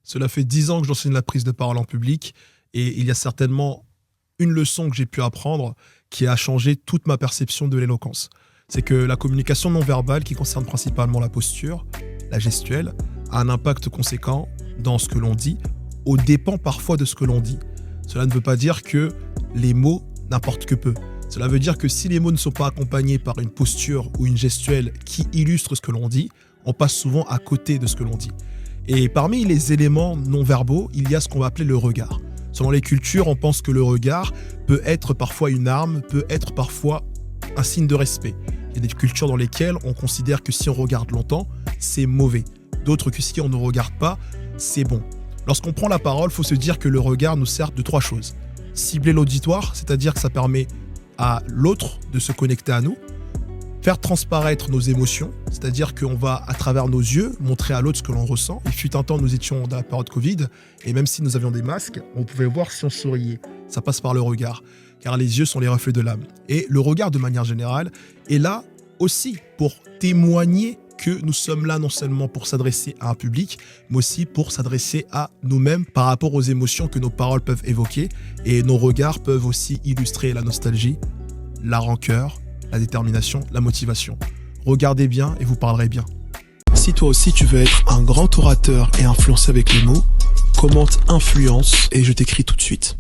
Cela fait 10 ans que j'enseigne la prise de parole en public et il y a certainement une leçon que j'ai pu apprendre qui a changé toute ma perception de l'éloquence. C'est que la communication non verbale, qui concerne principalement la posture, la gestuelle, a un impact conséquent dans ce que l'on dit, au dépend parfois de ce que l'on dit. Cela ne veut pas dire que les mots n'importent que peu. Cela veut dire que si les mots ne sont pas accompagnés par une posture ou une gestuelle qui illustre ce que l'on dit, on passe souvent à côté de ce que l'on dit. Et parmi les éléments non verbaux, il y a ce qu'on va appeler le regard. Selon les cultures, on pense que le regard peut être parfois une arme, peut être parfois un signe de respect. Il y a des cultures dans lesquelles on considère que si on regarde longtemps, c'est mauvais. D'autres que si on ne regarde pas, c'est bon. Lorsqu'on prend la parole, il faut se dire que le regard nous sert de 3 choses. Cibler l'auditoire, c'est-à-dire que ça permet à l'autre de se connecter à nous. Faire transparaître nos émotions, c'est-à-dire qu'on va, à travers nos yeux, montrer à l'autre ce que l'on ressent. Il fut un temps, nous étions dans la période Covid, et même si nous avions des masques, on pouvait voir si on souriait. Ça passe par le regard, car les yeux sont les reflets de l'âme. Et le regard, de manière générale, est là aussi pour témoigner que nous sommes là non seulement pour s'adresser à un public, mais aussi pour s'adresser à nous-mêmes par rapport aux émotions que nos paroles peuvent évoquer. Et nos regards peuvent aussi illustrer la nostalgie, la rancœur, la détermination, la motivation. Regardez bien et vous parlerez bien. Si toi aussi tu veux être un grand orateur et influencer avec les mots, commente influence et je t'écris tout de suite.